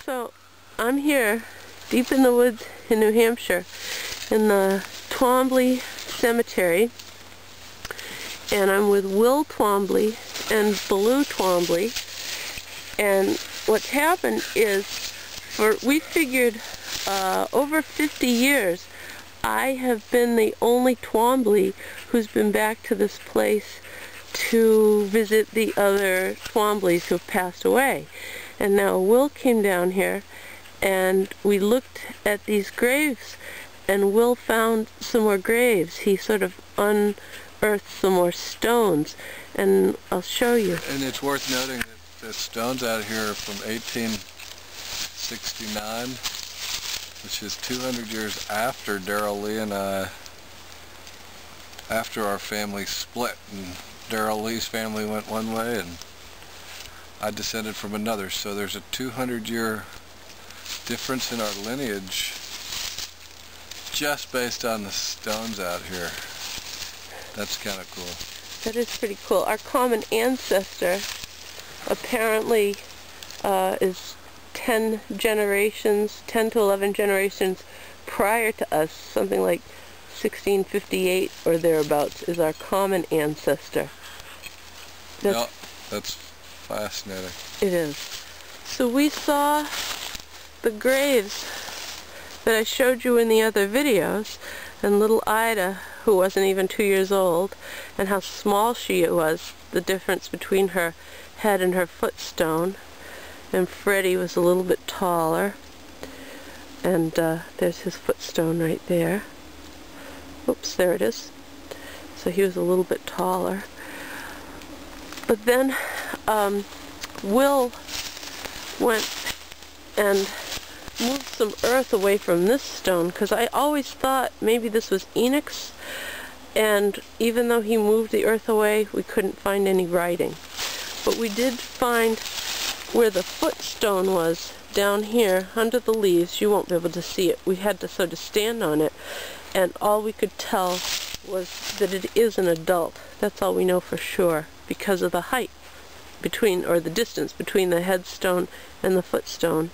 So I'm here deep in the woods in New Hampshire in the Twombly Cemetery, and I'm with Will Twombly and Baloo Twombly. And what's happened is, we figured over 50 years I have been the only Twombly who's been back to this place to visit the other Twomblys who have passed away. And now Will came down here and we looked at these graves, and Will found some more graves. He sort of unearthed some more stones, and I'll show you. And it's worth noting that the stones out here are from 1869, which is 200 years after Derel, Lee, and I, after our family split, and Derel Lee's family went one way and I descended from another, so there's a 200-year difference in our lineage just based on the stones out here. That's kind of cool. That is pretty cool. Our common ancestor apparently is 10 to 11 generations prior to us. Something like 1658 or thereabouts is our common ancestor. That's fascinating. It is. So we saw the graves that I showed you in the other videos, and little Ida, who wasn't even 2 years old, and how small she was, the difference between her head and her footstone. And Freddie was a little bit taller, and there's his footstone right there. Oops, there it is. So he was a little bit taller. But then Will went and moved some earth away from this stone, because I always thought maybe this was Enoch's, and even though he moved the earth away, we couldn't find any writing. But we did find where the footstone was, down here under the leaves. You won't be able to see it. We had to sort of stand on it, and all we could tell was that it is an adult. That's all we know for sure, because of the height between, or the distance between the headstone and the footstone.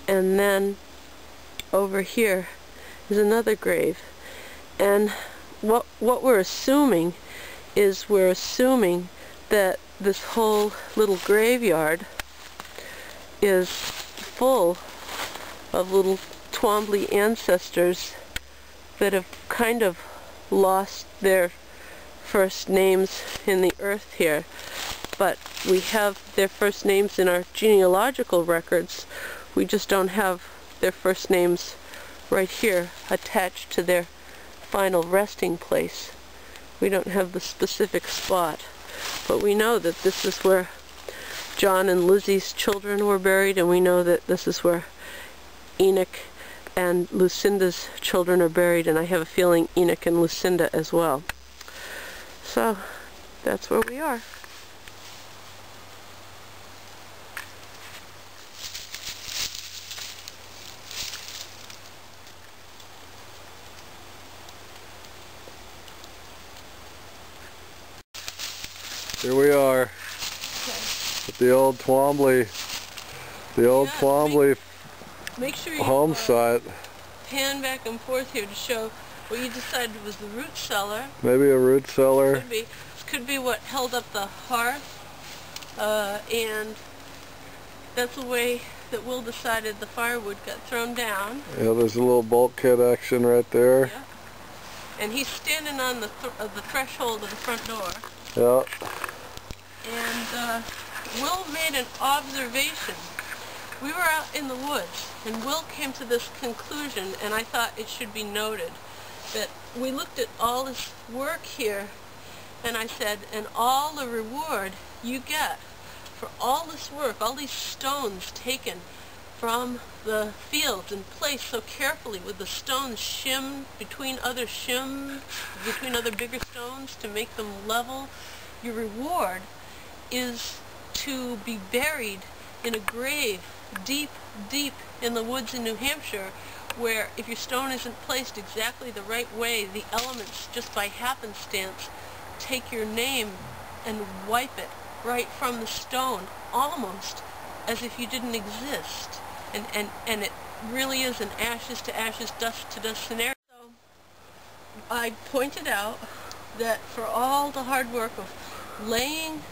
And then over here is another grave. And what we're assuming is, we're assuming that this whole little graveyard is full of little Twombly ancestors that have kind of lost their first names in the earth here. But we have their first names in our genealogical records. We just don't have their first names right here attached to their final resting place. We don't have the specific spot. But we know that this is where John and Lizzie's children were buried, and we know that this is where Enoch and Lucinda's children are buried, and I have a feeling Enoch and Lucinda as well. So that's where we are. Here we are at the old Twombly, make sure you home site. Pan back and forth here to show what you decided was the root cellar. Maybe a root cellar. Could be. This could be what held up the hearth, and that's the way that Will decided the firewood got thrown down. Yeah, there's a little bulkhead action right there. Yeah. And he's standing on the threshold of the front door. Yeah. And Will made an observation. We were out in the woods, and Will came to this conclusion, and I thought it should be noted, that we looked at all this work here, and I said, and all the reward you get for all this work, all these stones taken from the fields and placed so carefully with the stones shimmed between other bigger stones to make them level, your reward is to be buried in a grave deep, deep in the woods in New Hampshire, where if your stone isn't placed exactly the right way, the elements, just by happenstance, take your name and wipe it right from the stone, almost as if you didn't exist. And it really is an ashes to ashes, dust to dust scenario. So I pointed out that for all the hard work of laying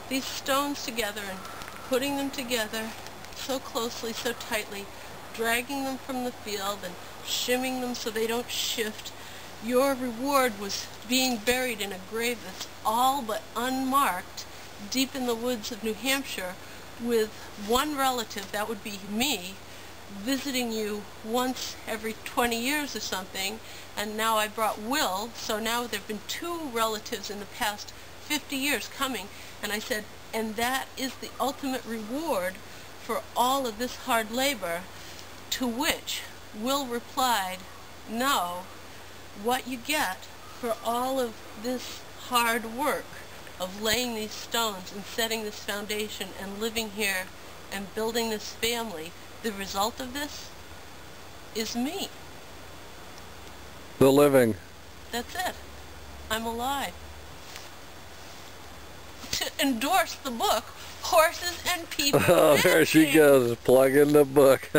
these stones together and putting them together so closely, so tightly, dragging them from the field and shimming them so they don't shift, your reward was being buried in a grave that's all but unmarked, deep in the woods of New Hampshire, with one relative, that would be me, visiting you once every 20 years or something. And now I brought Will, so now there have been 2 relatives in the past 50 years coming. And I said, and that is the ultimate reward for all of this hard labor. To which Will replied, no, what you get for all of this hard work of laying these stones and setting this foundation and living here and building this family, the result of this is me. The living. That's it. I'm alive. To endorse the book, Horses and People. Oh, there she goes, plugging the book.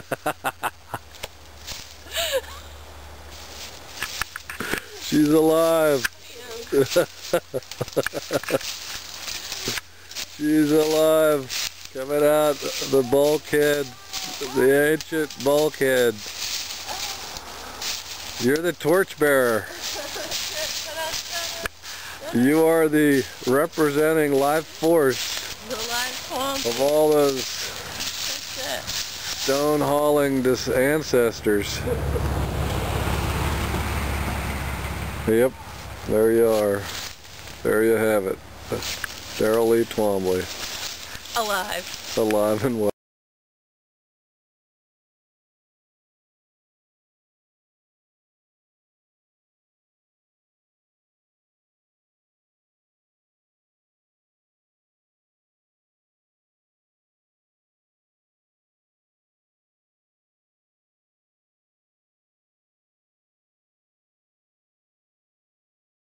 She's alive. She's alive. Coming out the bulkhead, the ancient bulkhead. You're the torchbearer. You are the representing life force of all those stone hauling ancestors. Yep, there you are. There you have it. Derel Lee Twombly. Alive. Alive and well.